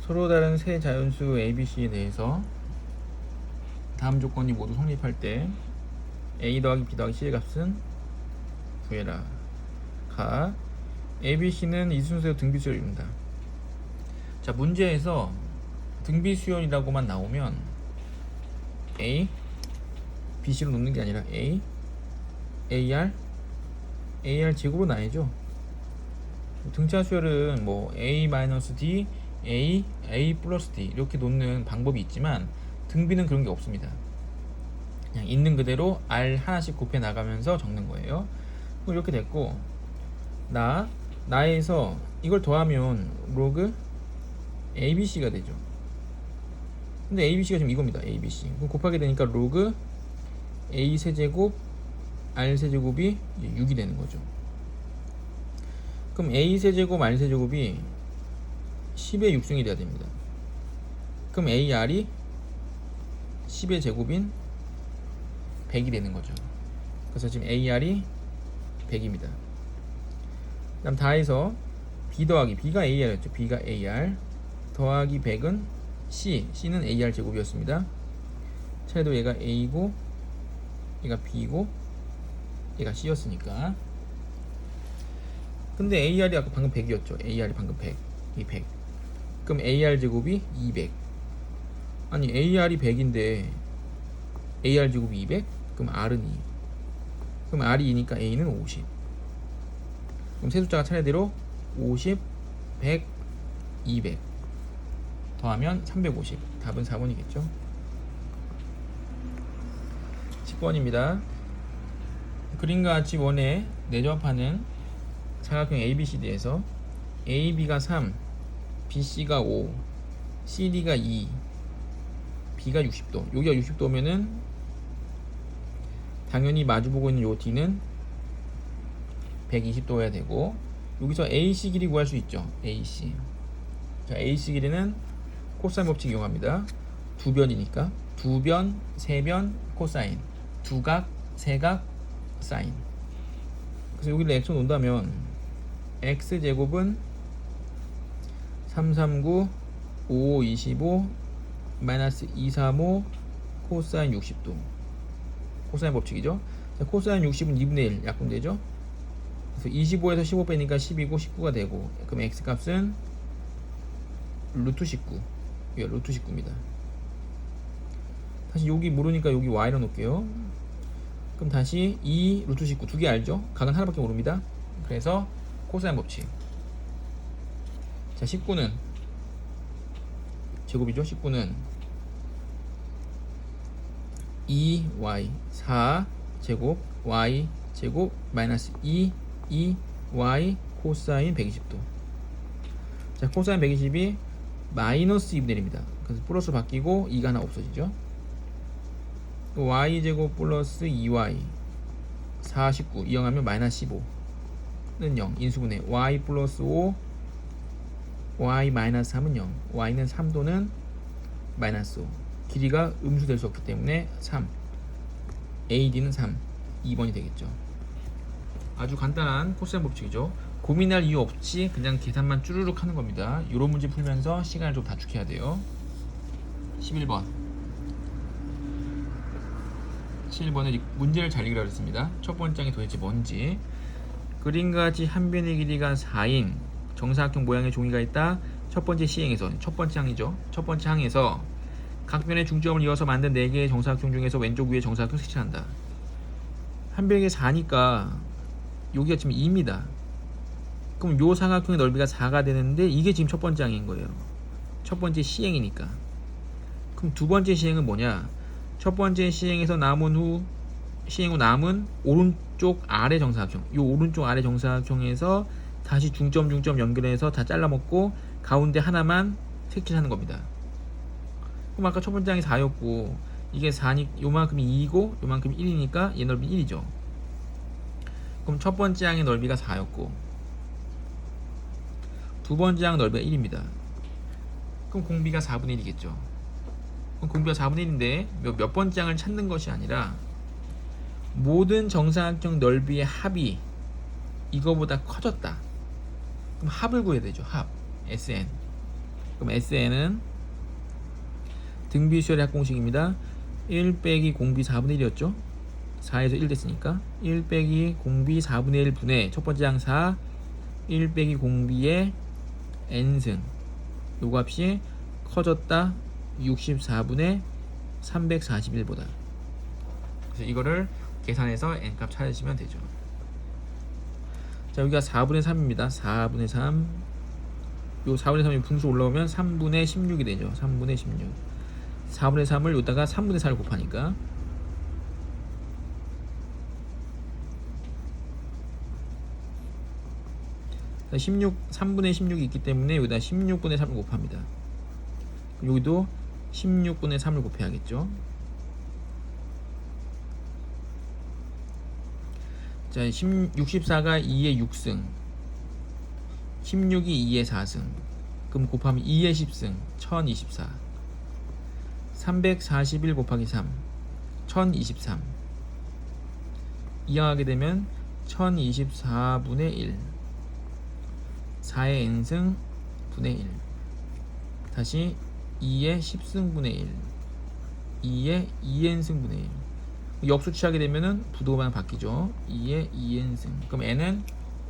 서로 다른 세 자연수 ABC에 대해서 다음 조건이 모두 성립할 때 A 더하기 B 더하기 C의 값은 구해라. 가 ABC는 이순서의 등비수열입니다. 자, 문제에서 등비수열이라고만 나오면 A, BC로 놓는 게 아니라 A, AR 제곱으로 나뉘죠. 등차 수열은 뭐 A-D, A 플러스 D 이렇게 놓는 방법이 있지만 등비는 그런 게 없습니다. 그냥 있는 그대로 R 하나씩 곱해 나가면서 적는 거예요. 이렇게 됐고, 나에서 이걸 더하면 로그 ABC가 되죠. 근데 ABC가 지금 이겁니다. ABC. 그럼 곱하게 되니까 로그 A 세제곱 R 세제곱이 6이 되는 거죠. 그럼 A 세제곱 R 세제곱이 10의 6승이 돼야 됩니다. 그럼 AR이 10의 제곱인 100이 되는 거죠. 그래서 지금 AR이 100입니다. 그다음 다해서 B 더하기 B가 AR였죠. B가 AR 더하기 100은 C는 AR 제곱이었습니다. 차례도 얘가 A고 얘가 B고 얘가 C였으니까. 근데 AR이 아까 방금 100이었죠. AR이 방금 100. 이 100. 그럼 AR 제곱이 200. 아니 AR이 100인데 AR 제곱이 200? 그럼 R은 2. 그럼 R이 2니까 A는 50. 그럼 세 숫자가 차례대로 50, 100, 200 더하면 350. 답은 4번이겠죠. 10번입니다. 그림과 같이 원에 내접하는 사각형 ABCD에서 AB가 3, BC가 5, CD가 2, B가 60도. 여기가 60도면은 당연히 마주보고 있는 요 D는 120도여야 되고, 여기서 AC 길이 구할 수 있죠. AC. 자, AC 길이는 코사인 법칙 이용합니다. 두 변이니까 두 변, 세 변, 코사인. 두각, 세각, 사인. 그래서 여기를 X로 놓는다면 X제곱은 339, 55, 25, 마이너스 235, 코사인 60도. 코사인 법칙이죠. 자, 코사인 60은 2분의 1 약분되죠. 그래서 25에서 15 빼니까 10이고 19가 되고, 그럼 X값은 루트 19. 이게 루트 19입니다. 다시 여기 모르니까 여기 Y로 놓을게요. 그럼 다시 2 루트 19 두 개 알죠? 각은 하나밖에 모릅니다. 그래서 코사인 법칙. 자, 19는 제곱이죠. 19는 2y 4 제곱 y 제곱 마이너스 2y 코사인 120도. 자, 코사인 120이 마이너스 2분의 1입니다. 그래서 플러스 바뀌고 2가 하나 없어지죠. y 제곱 플러스 2y 49 이용하면 마이너스 15는 0. 인수분해 y 플러스 5 y 마이너스 3은 0. y는 3도는 마이너스 5. 길이가 음수될 수 없기 때문에 3. AD는 3. 2번이 되겠죠. 아주 간단한 코사인 법칙이죠. 고민할 이유 없이 그냥 계산만 쭈르륵 하는 겁니다. 이런 문제 풀면서 시간을 좀 단축해야 돼요. 11번. 11번에 문제를 잘 읽으라 그랬습니다. 첫 번째 장이 도대체 뭔지. 그림과 같이 한 변의 길이가 4인 정사각형 모양의 종이가 있다. 첫 번째 시행에서, 첫 번째 항이죠. 첫 번째 항에서 각 변의 중점을 이어서 만든 4개의 정사각형 중에서 왼쪽 위에 정사각형 색칠한다. 한 변의 4니까 여기가 지금 2입니다. 그럼 요 삼각형의 넓이가 4가 되는데 이게 지금 첫 번째 항인 거예요. 첫 번째 시행이니까. 그럼 두 번째 시행은 뭐냐? 첫 번째 시행에서 시행 후 남은 오른쪽 아래 정사각형. 요 오른쪽 아래 정사각형에서 다시 중점 연결해서 다 잘라먹고 가운데 하나만 색칠하는 겁니다. 그럼 아까 첫 번째 항이 4였고 이게 4니 요만큼이 2이고 요만큼이 1이니까 얘 넓이 1이죠. 그럼 첫 번째 항의 넓이가 4였고 두 번째 항 넓이가 1입니다. 그럼 공비가 4분의 1이겠죠. 그럼 공비가 4분의 1인데 몇 번째 항을 찾는 것이 아니라 모든 정사각형 넓이의 합이 이거보다 커졌다. 그럼 합을 구해야 되죠. 합. SN. 그럼 SN은 등비 수열의 합공식입니다. 1 빼기 공비 4분의 1이었죠. 4에서 1 됐으니까 1 빼기 공비 4분의 1 분의 첫 번째 항 4, 1 빼기 공비의 n승 요 값이 커졌다 64분의 341보다. 그래서 이거를 계산해서 n값 찾으시면 되죠. 자, 여기가 4분의 3입니다. 4분의 3. 요 4분의 3이 분수 올라오면 3분의 16이 되죠. 3분의 16. 4분의 3을 여기다가 3분의 4를 곱하니까 3분의 16이 있기 때문에 여기다 16분의 3을 곱합니다. 여기도 16분의 3을 곱해야겠죠. 자, 64가 2의 6승, 16이 2의 4승, 그럼 곱하면 2의 10승, 1024. 341 곱하기 3, 1023. 이항하게 되면 1024분의 1, 4의 n승 분의 1, 다시 2의 10승분의 1, 2의 2n승 분의 1. 역수 취하게 되면은 부도만 바뀌죠. 2의 2n승. 그럼 n은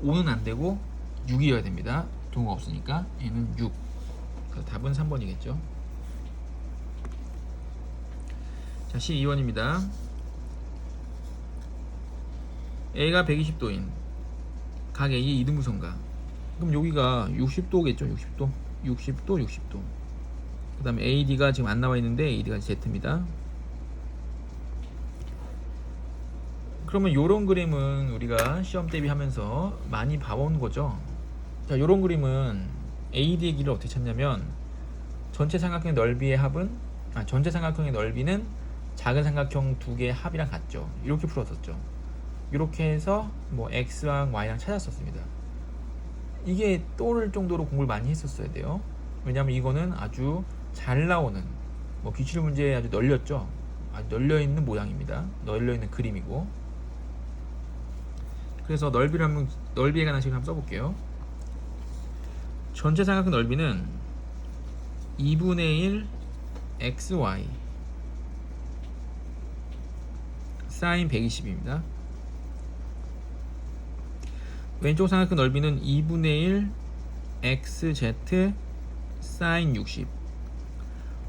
5는 안 되고 6이어야 됩니다. 동호가 없으니까 n은 6. 그래서 답은 3번이겠죠. 자, 12번입니다. A가 120도인 각 A의 2등분선가. 그럼 여기가 60도겠죠. 60도. 60도, 60도. 그 다음에 AD가 지금 안 나와 있는데 AD가 Z입니다. 그러면 요런 그림은 우리가 시험 대비하면서 많이 봐온 거죠. 자, 요런 그림은 AD의 길이를 어떻게 찾냐면 전체 삼각형의 넓이의 합은 전체 삼각형의 넓이는 작은 삼각형 두 개의 합이랑 같죠. 이렇게 풀었었죠. 이렇게 해서 뭐 X랑 Y랑 찾았었습니다. 이게 떠오를 정도로 공부를 많이 했었어야 돼요. 왜냐하면 이거는 아주 잘 나오는 뭐 기출 문제에 아주 널렸죠. 아주 널려있는 모양입니다. 널려있는 그림이고. 그래서 넓이에 관한 식을 한번 써볼게요. 전체 삼각형 넓이는 2분의 1 xy 사인 120입니다. 왼쪽 삼각형 넓이는 2분의 1 xz 사인 60.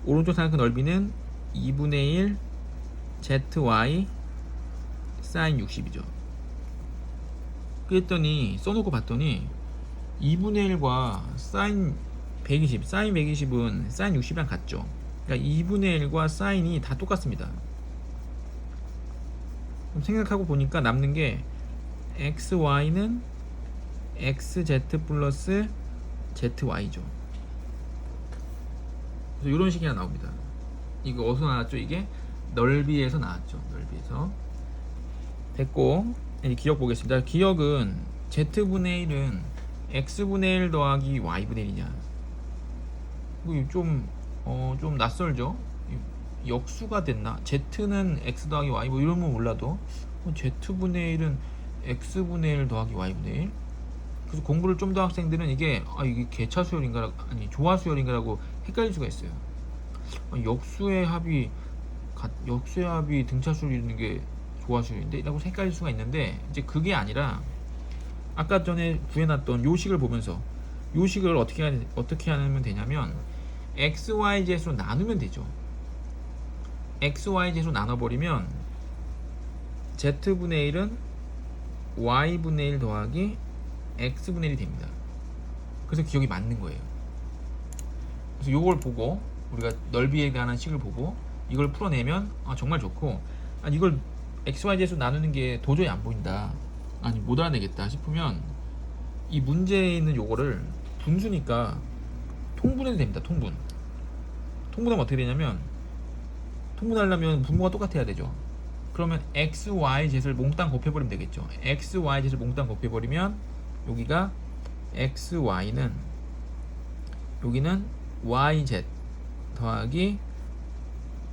오른쪽 삼각형 넓이는 2분의 1 zy 사인 60이죠. 그랬더니 써놓고 봤더니 2분의 1과 사인 120, 사인 120은 사인 60이랑 같죠. 그러니까 2분의 1과 사인이 다 똑같습니다. 그럼 생각하고 보니까 남는 게 xy는 xz 플러스 zy죠. 그래서 이런 식이 하나 나옵니다. 이거 어디서 나왔죠? 이게 넓이에서 나왔죠. 넓이에서. 됐고, 이제 기억 보겠습니다. 기억은 z분의 1은 x분의 1 더하기 y분의 1이냐. 좀 낯설죠? 역수가 됐나? z는 x 더하기 y 뭐 이러면 몰라도 z분의 1은 x분의 1 더하기 y분의 1. 그래서 공부를 좀 더 학생들은 이게 개차 수열인가 아니 조화 수열인가라고 헷갈릴 수가 있어요. 역수의 합이 등차 수열이 있는 게 조화 수열인데 라고 헷갈릴 수가 있는데 이제 그게 아니라 아까 전에 구해놨던 요식을 보면서 요식을 어떻게 하면 되냐면 xyz로 나누면 되죠. xyz로 나눠버리면 z분의 1은 y분의 1 더하기 x분의 1이 됩니다. 그래서 기억이 맞는 거예요. 그래서 요걸 보고 우리가 넓이에 관한 식을 보고 이걸 풀어내면 정말 좋고, 이걸 xyz로 나누는 게 도저히 안 보인다, 못 알아내겠다 싶으면 이 문제에 있는 요거를 분수니까 통분해도 됩니다. 통분하면 어떻게 되냐면, 통분하려면 분모가 똑같아야 되죠. 그러면 xyz를 몽땅 곱해버리면 되겠죠. xyz를 몽땅 곱해버리면 여기가 xy는 여기는 yz 더하기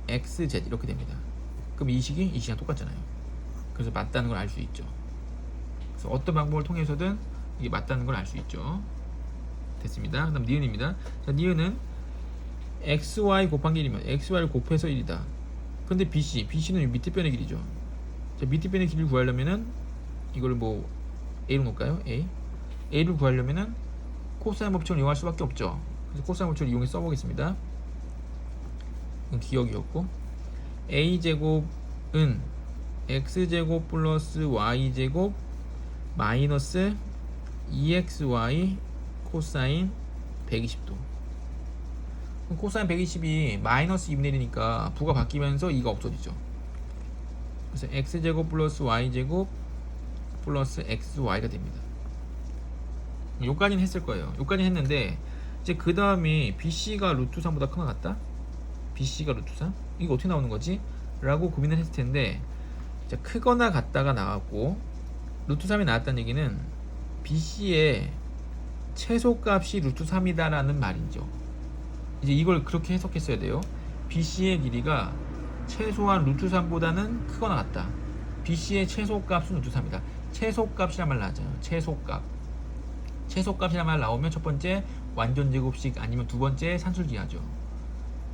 xz 이렇게 됩니다. 그럼 이 식이랑 똑같잖아요. 그래서 맞다는 걸 알 수 있죠. 그래서 어떤 방법을 통해서든 이게 맞다는 걸 알 수 있죠. 됐습니다. 그 다음 니은입니다. 자, 니은은 xy 곱한 길이면 xy를 곱해서 1이다. 근데 BC는 밑에 변의 길이죠. 자, 밑에 변의 길이를 구하려면은 이걸 뭐 A로 놓을까요? A를 구하려면은 코사인 법칙을 이용할 수밖에 없죠. 그래서 코사인 법칙을 이용해서 써보겠습니다. 이건 기억이었고, A제곱은 X제곱 플러스 Y제곱 마이너스 2xy 코사인 120도. 코사인 120이 마이너스 2분의 1이니까 부가 바뀌면서 2가 없어지죠. 그래서 x제곱 플러스 y제곱 플러스 xy가 됩니다. 요까지는 했을 거예요. 요까지는 했는데 이제 그 다음에 BC가 루트 3보다 크나 같다? BC가 루트 3? 이거 어떻게 나오는 거지? 라고 고민을 했을 텐데, 자, 크거나 같다가 나왔고 루트 3이 나왔다는 얘기는 BC의 최소값이 루트 3이다 라는 말이죠. 이제 이걸 그렇게 해석했어야 돼요. BC의 길이가 최소한 루트 3보다는 크거나 같다. BC의 최소값은 루트 3이다. 최소값이란 말 나왔잖아요. 최소값이란 말 나오면 첫 번째 완전 제곱식 아니면 두 번째 산술기하죠.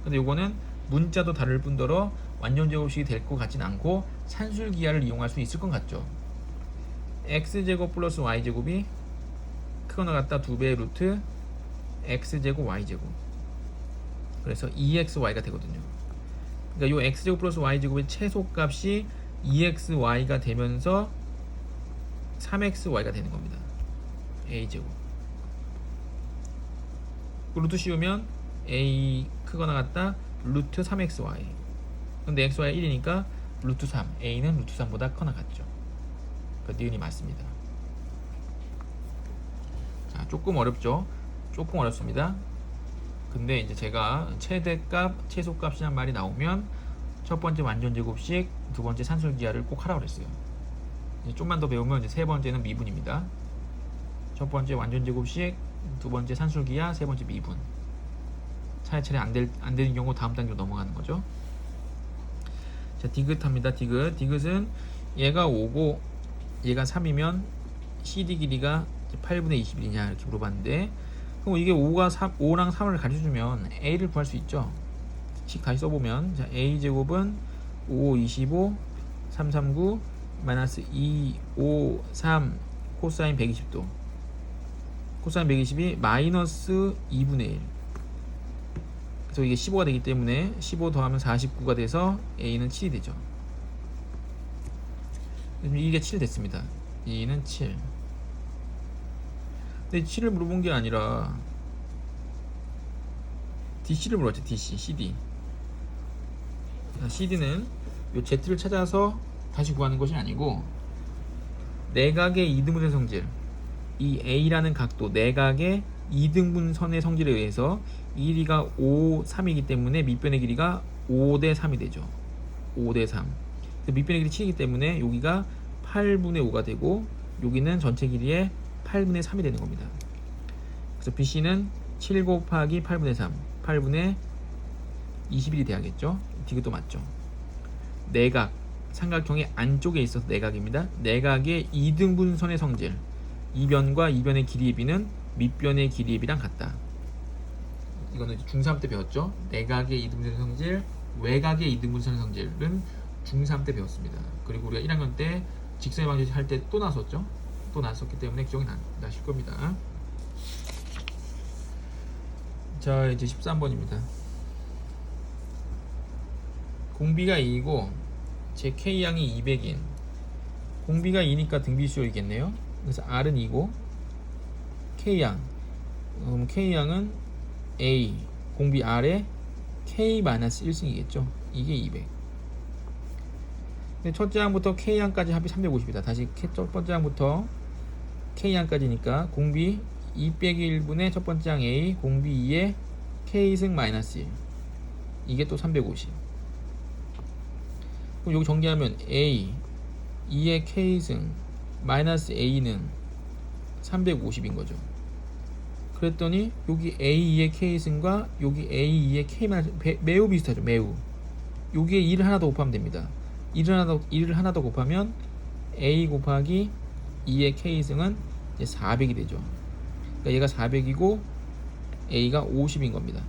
근데 요거는 문자도 다를 뿐더러 완전 제곱식이 될 것 같진 않고 산술기하를 이용할 수 있을 것 같죠. x제곱 플러스 y제곱이 크거나 같다 2배 루트 x제곱 y제곱. 그래서 2xy가 되거든요. 그러니까 요 x제곱 플러스 y제곱의 최소값이 2xy가 되면서 3xy가 되는 겁니다. a제곱. 루트 씌우면 a 크거나 같다 루트 3xy. 근데 xy가 1이니까 루트 3. a는 루트 3보다 크거나 같죠. 그러니까 니은이 맞습니다. 자, 조금 어렵죠? 조금 어렵습니다. 근데 이제 제가 최대값, 최소값이란 말이 나오면 첫 번째 완전 제곱식, 두 번째 산술기하를 꼭 하라고 그랬어요. 이제 좀만 더 배우면 이제 세 번째는 미분입니다. 첫 번째 완전 제곱식, 두 번째 산술기하, 세 번째 미분. 차례차례 안 되는 경우 다음 단계로 넘어가는 거죠. 자, 디귿합니다. 디귿은 얘가 5고 얘가 3이면 CD 길이가 8분의 21이냐 이렇게 물어봤는데, 그럼 이게 5랑 3을 가르쳐주면 A를 구할 수 있죠. 식 다시 써보면, 자, A제곱은 5, 25, 3, 39, 마이너스 2, 5, 3, 코사인 120도. 코사인 120이 마이너스 2분의 1. 그래서 이게 15가 되기 때문에 15 더하면 49가 돼서 A는 7이 되죠. 이게 7 됐습니다. E는 7. 근데 7을 물어본 게 아니라 DC를 물었죠. DC, CD. CD는 요 Z를 찾아서 다시 구하는 것이 아니고 내각의 이등분선의 성질, 이 A라는 각도 내각의 이등분선의 성질에 의해서 이 길이가 5, 3이기 때문에 밑변의 길이가 5대 3이 되죠. 5대 3. 밑변의 길이 7이기 때문에 여기가 8분의 5가 되고 여기는 전체 길이의 8분의 3이 되는 겁니다. 그래서 BC는 7 곱하기 8분의 3, 8분의 21이 돼야겠죠. 디귿도 맞죠. 내각, 삼각형의 안쪽에 있어서 내각입니다. 내각의 이등분선의 성질, 이변과 이변의 길이의 비는 밑변의 길이의 비랑 같다. 이거는 중3 때 배웠죠. 내각의 이등분선의 성질, 외각의 이등분선의 성질은 중3 때 배웠습니다. 그리고 우리가 1학년 때 직선의 방정식 할 때 또 나왔었죠. 또 나왔었기 때문에 기억이 나실 겁니다. 자, 이제 13번입니다. 공비가 2이고 제 K양이 200인, 공비가 2니까 등비수열이겠네요. 그래서 R은 2고 K양, K양은 A, 공비 R에 K-1승이겠죠. 이게 200. 근데 첫째 항부터 K양까지 합이 350이다. 다시 첫 번째 항부터 K양까지니까 공비 2 빼기 1분의 첫 번째 항 A, 공비 2에 K승 마이너스 1. 이게 또 350. 그럼 여기 정리하면 A 2의 K승 마이너스 A는 350인 거죠. 그랬더니 여기 A2의 K승과 여기 A2의 K 마이너스 매우 비슷하죠. 매우. 여기에 1을 하나 더 곱하면 됩니다. 1을 하나 더 곱하면 A 곱하기 2의 K승은 이제 400이 되죠. 그러니까 얘가 400이고 A가 50인 겁니다.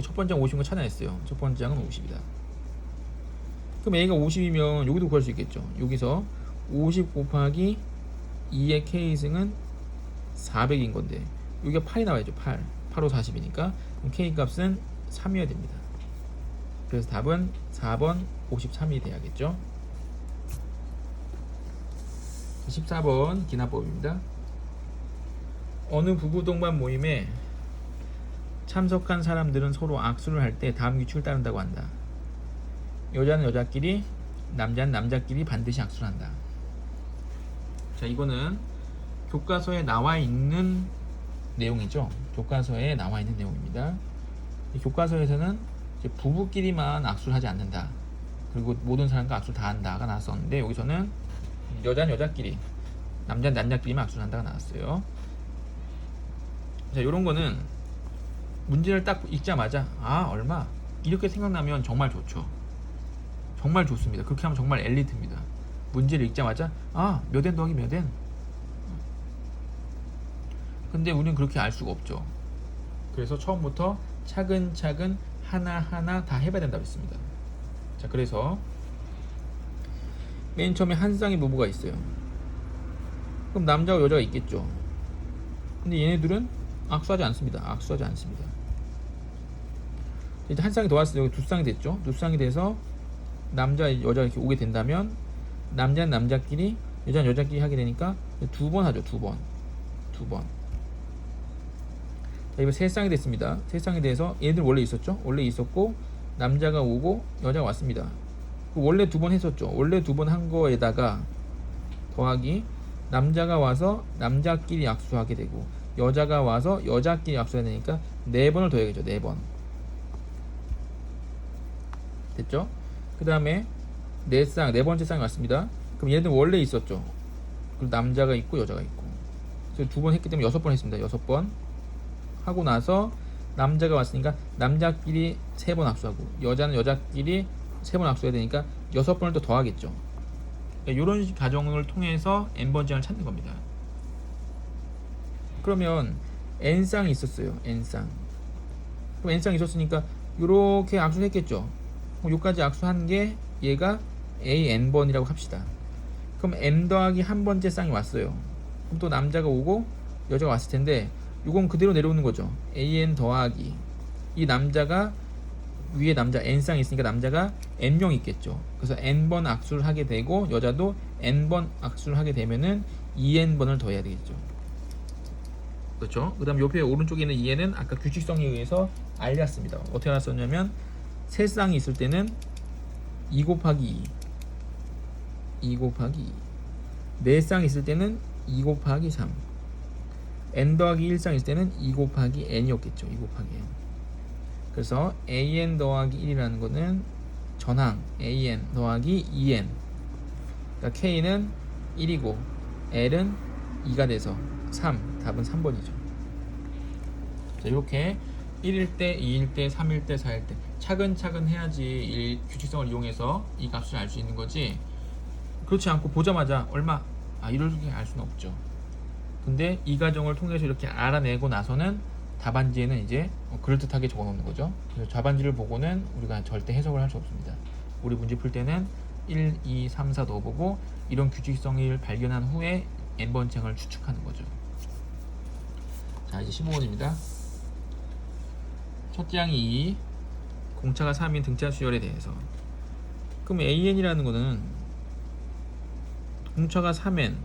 첫 번째 50은 찾아냈어요. 첫 번째 장은 50이다. 그럼 A가 50이면 여기도 구할 수 있겠죠. 여기서 50 곱하기 2의 K승은 400인 건데 여기가 8이 나와야죠. 8. 8, 5, 40이니까 그럼 K 값은 3이어야 됩니다. 그래서 답은 4번 53이 돼야겠죠. 14번 기납법입니다. 어느 부부 동반 모임에 참석한 사람들은 서로 악수를 할 때 다음 규칙을 따른다고 한다. 여자는 여자끼리, 남자는 남자끼리 반드시 악수를 한다. 자, 이거는 교과서에 나와 있는 내용이죠. 교과서에 나와 있는 내용입니다. 이 교과서에서는 이제 부부끼리만 악수를 하지 않는다. 그리고 모든 사람과 악수를 다 한다가 나왔었는데 여기서는 여자는 여자끼리, 남자는 남자끼리만 악수를 한다가 나왔어요. 자, 이런 거는 문제를 딱 읽자마자 얼마 이렇게 생각나면 정말 좋죠. 정말 좋습니다. 그렇게 하면 정말 엘리트입니다. 문제를 읽자마자 몇 n 더하기 몇 n. 근데 우리는 그렇게 알 수가 없죠. 그래서 처음부터 차근차근 하나하나 다 해봐야 된다고 했습니다. 자, 그래서 맨 처음에 한 쌍의 부부가 있어요. 그럼 남자와 여자가 있겠죠. 근데 얘네들은 악수하지 않습니다. 악수하지 않습니다. 이제 한 쌍이 더 왔어요. 두 쌍이 됐죠. 두 쌍이 돼서 남자 여자가 이렇게 오게 된다면 남자는 남자끼리, 여자는 여자끼리 하게 되니까 두 번 하죠. 두 번. 자, 이번 세 쌍이 됐습니다. 세 쌍이 돼서 얘들 원래 있었죠. 원래 있었고 남자가 오고 여자가 왔습니다. 원래 두 번 했었죠. 원래 두 번 한 거에다가 더하기 남자가 와서 남자끼리 악수하게 되고 여자가 와서 여자끼리 악수해야 되니까 네 번을 더해야겠죠. 네 번. 됐죠? 그 다음에 네 번째 쌍이 왔습니다. 그럼 얘네들 원래 있었죠. 그리고 남자가 있고 여자가 있고. 그래서 두 번 했기 때문에 6번 했습니다. 6번 하고 나서 남자가 왔으니까 남자끼리 3번 악수하고 여자는 여자끼리 3번 악수해야 되니까 6번을 또 더하겠죠. 그러니까 이런 과정을 통해서 n번째를 찾는 겁니다. 그러면 n쌍이 있었어요. n쌍. 그럼 n쌍이 있었으니까 이렇게 악수를 했겠죠. 그럼 여기까지 악수한 게 얘가 AN번이라고 합시다. 그럼 n 더하기 한 번째 쌍이 왔어요. 그럼 또 남자가 오고 여자가 왔을 텐데 이건 그대로 내려오는 거죠. AN 더하기 이 남자가 위에 남자 n쌍이 있으니까 남자가 n명 있겠죠. 그래서 n번 악수를 하게 되고 여자도 n번 악수를 하게 되면은 2n번을 더해야 되겠죠. 그렇죠? 그 다음 옆에 오른쪽에 있는 2n은 아까 규칙성에 의해서 알렸습니다. 어떻게 알았었냐면 세 쌍이 있을 때는 2 곱하기 2 네 쌍이 있을 때는 2 곱하기 3 n 더하기 1쌍 있을 때는 2 곱하기 n이었겠죠. 2 곱하기 n. 그래서 an 더하기 1이라는 거는 전항 an 더하기 2n. 그러니까 k는 1이고 l은 2가 돼서 3. 답은 3번이죠. 자, 이렇게 1일 때, 2일 때, 3일 때, 4일 때 차근차근 해야지 이 규칙성을 이용해서 이 값을 알 수 있는 거지. 그렇지 않고 보자마자 얼마 이렇게 알 수는 없죠. 근데 이 과정을 통해서 이렇게 알아내고 나서는 답안지에는 이제 그럴듯하게 적어 놓는 거죠. 그래서 답안지를 보고는 우리가 절대 해석을 할 수 없습니다. 우리 문제 풀 때는 1, 2, 3, 4 넣어보고 이런 규칙성을 발견한 후에 n번째를 추측하는 거죠. 자, 이제 15번입니다. 첫째 항이 2, 공차가 3인 등차 수열에 대해서. 그럼 AN이라는 거는 공차가 3n,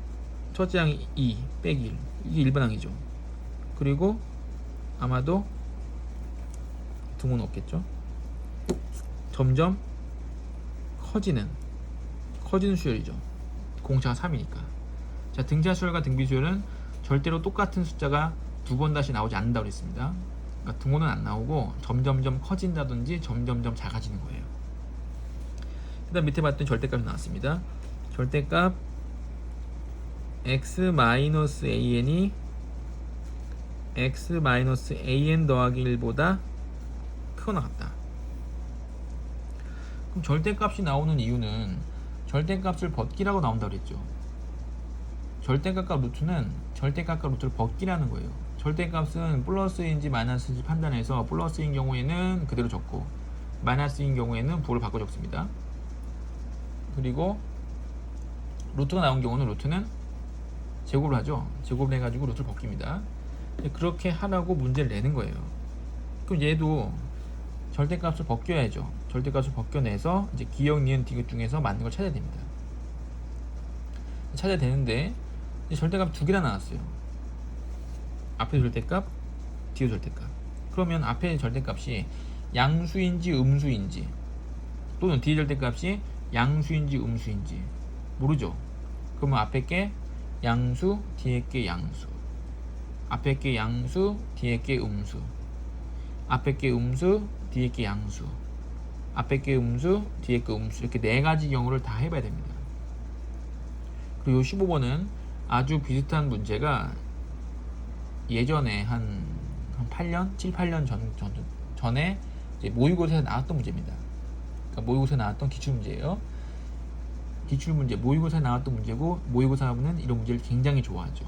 첫째 항이 2 빼기 1, 이게 일반항이죠. 그리고 아마도 등호는 없겠죠. 점점 커지는 수열이죠. 공차가 3이니까. 자, 등차 수열과 등비 수열은 절대로 똑같은 숫자가 두 번 다시 나오지 않는다고 했습니다. 그러니까 등호는 안 나오고 점점점 커진다든지 점점점 작아지는 거예요. 그 다음 밑에 봤더니 절대값이 나왔습니다. 절대값 x-an이 x-an 더하기 1보다 크거나 같다. 그럼 절대값이 나오는 이유는 절대값을 벗기라고 나온다고 그랬죠. 절대값과 루트는 절대값과 루트를 벗기라는 거예요. 절대값은 플러스인지 마이너스인지 판단해서 플러스인 경우에는 그대로 적고 마이너스인 경우에는 부호를 바꿔 적습니다. 그리고 루트가 나온 경우는 루트는 제곱을 하죠. 제곱을 해가지고 루트를 벗깁니다. 그렇게 하라고 문제를 내는 거예요. 그럼 얘도 절대값을 벗겨야죠. 절대값을 벗겨내서 이제 기역, 니은, 디귿 중에서 맞는 걸 찾아야 됩니다. 찾아야 되는데 이제 절대값 두 개나 나왔어요. 앞에 절대값, 뒤에 절대값. 그러면 앞에 절대값이 양수인지 음수인지 또는 뒤에 절대값이 양수인지 음수인지 모르죠. 그러면 앞에 게 양수, 뒤에 게 양수. 앞에 게 양수, 뒤에 게 음수. 앞에 게 음수, 뒤에 게 양수. 앞에 게 음수, 뒤에 게 음수. 이렇게 네 가지 경우를 다 해봐야 됩니다. 그리고 15번은 아주 비슷한 문제가 예전에 한 8년? 7, 8년 전에 이제 모의고사에서 나왔던 문제입니다. 그러니까 모의고사에 나왔던 기출문제예요. 기출문제, 모의고사에 나왔던 문제고 모의고사는 이런 문제를 굉장히 좋아하죠.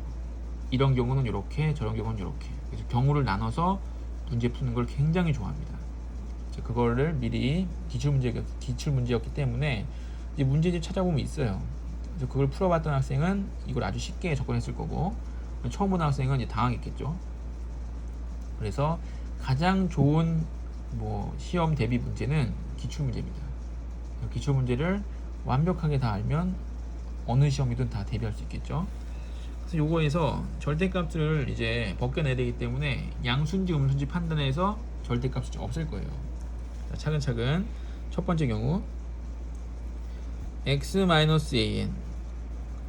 이런 경우는 이렇게, 저런 경우는 이렇게. 그래서 경우를 나눠서 문제 푸는 걸 굉장히 좋아합니다. 그거를 미리 기출문제였기 때문에 이제 문제집 찾아보면 있어요. 그래서 그걸 풀어봤던 학생은 이걸 아주 쉽게 접근했을 거고 처음 보는 학생은 이제 당황했겠죠. 그래서 가장 좋은 시험 대비 문제는 기출문제입니다. 기출문제를 완벽하게 다 알면 어느 시험이든 다 대비할 수 있겠죠. 그래서 요거에서 절대값을 이제 벗겨내야 되기 때문에 양수인지 음수인지 판단해서 절대값이 없을 거예요. 자, 차근차근 첫 번째 경우 x-an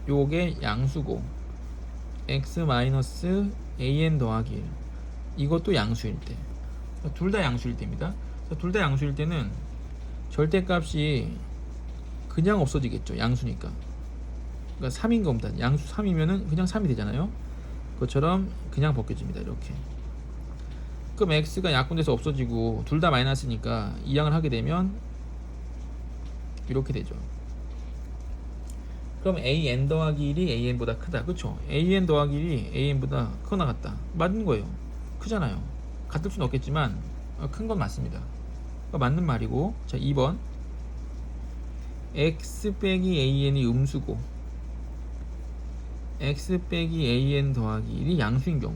요게 양수고 x-an 더하기 1 이것도 양수일 때 둘 다 양수일 때입니다. 둘 다 양수일 때는 절대값이 그냥 없어지겠죠. 양수니까. 그러니까 3인 겁니다. 양수 3이면은 그냥 3이 되잖아요. 그것처럼 그냥 벗겨집니다. 이렇게. 그럼 x가 약분돼서 없어지고 둘 다 마이너스니까 이항을 하게 되면 이렇게 되죠. 그럼 an 더하기 1이 an보다 크다. 그쵸? an 더하기 1이 an보다 크거나 같다. 맞는 거예요. 크잖아요. 같을 수는 없겠지만 큰 건 맞습니다. 그러니까 맞는 말이고. 자, 2번 x 빼기 an이 음수고 x 빼기 an 더하기 1이 양수인 경우,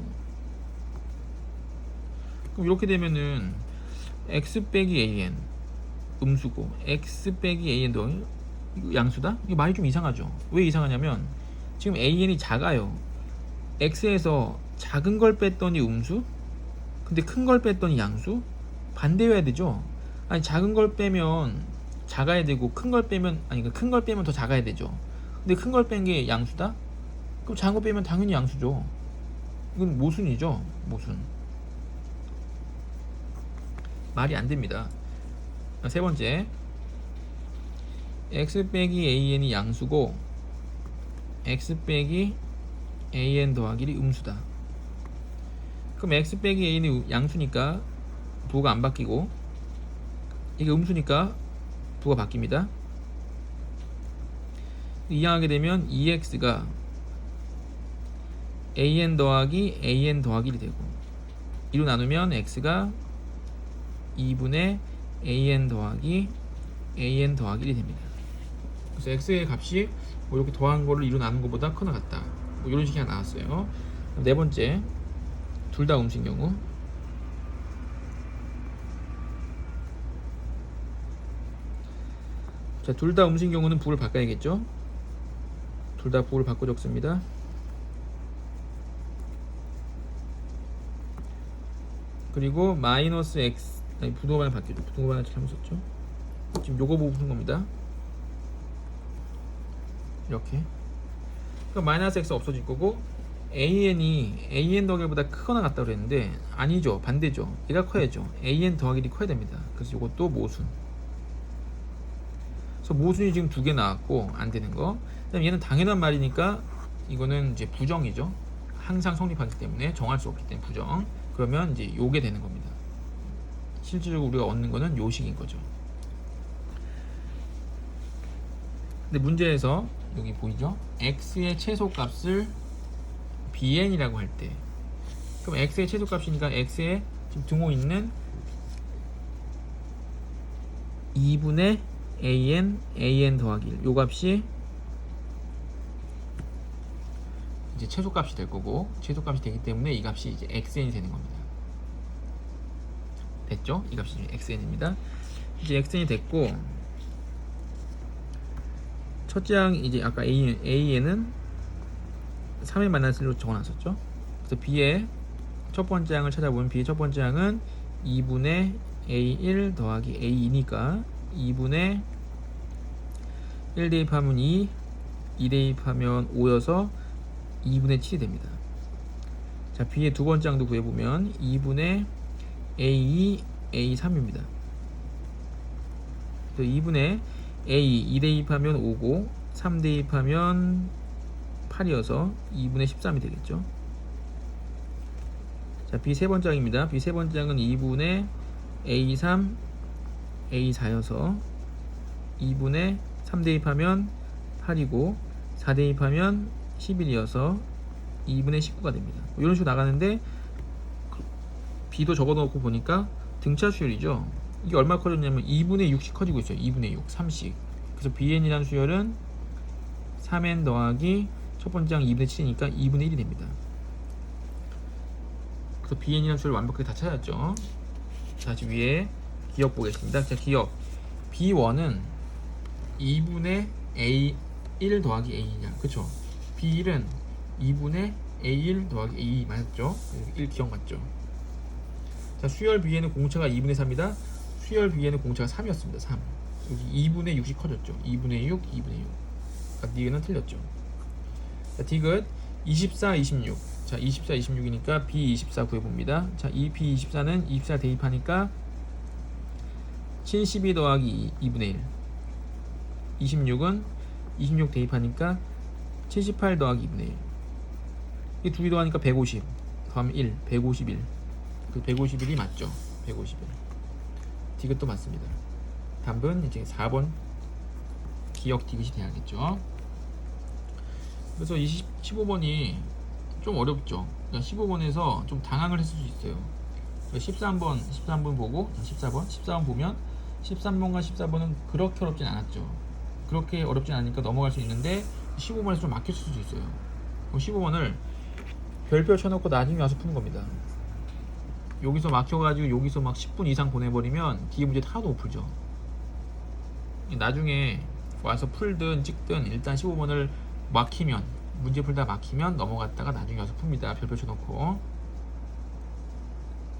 그럼 이렇게 되면은 x 빼기 an 음수고 x 빼기 an 더하기 양수다? 이게 말이 좀 이상하죠. 왜 이상하냐면 지금 an이 작아요. x에서 작은 걸 뺐더니 음수? 근데 큰 걸 뺐더니 양수? 반대여야 되죠. 아니 작은 걸 빼면 작아야 되고 큰 걸 빼면 큰 걸 빼면 더 작아야 되죠. 근데 큰 걸 뺀 게 양수다? 그럼 작은 거 빼면 당연히 양수죠. 이건 모순이죠. 모순. 말이 안 됩니다. 세 번째 x 빼기 an이 양수고 x 빼기 an 더하기 1이 음수다. 그럼 x 빼기 an이 양수니까 부호가 안 바뀌고 이게 음수니까 부호가 바뀝니다. 이항하게 되면 2x가 an 더하기 an 더하기 1이 되고 2로 나누면 x가 2분의 an 더하기 an 더하기 1이 됩니다. 그래서 x의 값이 이렇게 더한 거를 2로 나눈 것보다 크거나 같다. 이런 식이 나왔어요. 네 번째 둘 다 음수인 경우, 자, 둘 다 음수인 경우는 부호를 바꿔야겠죠. 둘 다 부호를 바꿔 적습니다. 그리고 마이너스 x 부동반을 바뀌죠. 부동반을 잘못 썼죠. 지금 요거 보고 푸는 겁니다. 이렇게. 그럼 마이너스 x 없어질 거고 an이 an 더하기보다 크거나 같다고 그랬는데 아니죠. 반대죠. 얘가 커야죠. an 더하기 1이 커야 됩니다. 그래서 이것도 모순. 그래서 모순이 지금 두 개 나왔고 안 되는 거. 그다음에 얘는 당연한 말이니까 이거는 이제 부정이죠. 항상 성립하기 때문에 정할 수 없기 때문에 부정. 그러면 이제 요게 되는 겁니다. 실질적으로 우리가 얻는 거는 요식인 거죠. 근데 문제에서 여기 보이죠? x의 최소값을 bn이라고 할 때 그럼 x의 최소값이니까 x에 지금 등호 있는 2분의 an 더하기 1. 요 값이 이제 최소값이 될 거고, 최소값이 되기 때문에 이 값이 이제 xn이 되는 겁니다. 됐죠? 이 값이 xn입니다. 이제 xn이 됐고, 첫째 항 이제 아까 a에는 3의 만났을로 적어놨었죠. 그래서 b의 첫 번째 항을 찾아보면 b의 첫 번째 항은 2분의 a1 더하기 a2니까 2분의 1 대입하면 2, 2 대입하면 5여서 2분의 7이 됩니다. 자, b의 두 번째 항도 구해보면 2분의 a2, a3입니다. 2분의 a 2 대입하면 5고 3 대입하면 8이어서 2분의 13이 되겠죠. 자, b 세 번째 항입니다. b 세 번째 항은 2분의 a3, a4여서 2분의 3 대입하면 8이고 4 대입하면 11이어서 2분의 19가 됩니다. 이런 식으로 나가는데 b도 적어놓고 보니까 등차 수열이죠. 이게 얼마 커졌냐면 2분의 6씩 커지고 있어요. 2분의 6, 3씩. 그래서 bn이라는 수열은 3n 더하기 첫 번째 항 2분의 7이니까 2분의 1이 됩니다. 그래서 bn이라는 수열 완벽하게 다 찾았죠. 자, 지금 위에 기억 보겠습니다. 자, 기억. b1은 2분의 a1 더하기 a2냐. 그쵸? b1은 2분의 a1 더하기 a2 맞았죠? 1 기억 맞죠? 자, 수열 b에는 공차가 2분의 3이다. 수열 b에는 공차가 3이었습니다. 3. 여기 2분의 6이 커졌죠. 2분의 6, 2분의 6. 아까 니은은 틀렸죠. 자, 디귿 24, 26. 자, 24, 26이니까 B24 구해봅니다. 자, 이 B24는 24 대입하니까 72 더하기 2분의 1. 26은 26 대입하니까 78 더하기 2분의 1. 이 두 개 더하니까 150. 더하면 1, 151. 그 151이 맞죠. 151. 디귿도 맞습니다. 답은 이제 4번 기억 디귿이 돼야겠죠. 그래서 15번이 좀 어렵죠. 15번에서 좀 당황을 했을 수 있어요. 13번 보고 14번 보면 13번과 14번은 그렇게 어렵진 않았죠. 그렇게 어렵진 않으니까 넘어갈 수 있는데 15번에서 좀 막힐 수도 있어요. 그럼 15번을 별표 쳐놓고 나중에 와서 푸는 겁니다. 여기서 막혀가지고 여기서 막 10분 이상 보내버리면 뒤에 문제 하나도 못 풀죠. 나중에 와서 풀든 찍든 일단 15번을 막히면, 문제 풀다 막히면 넘어갔다가 나중에 와서 풉니다. 별표 쳐놓고.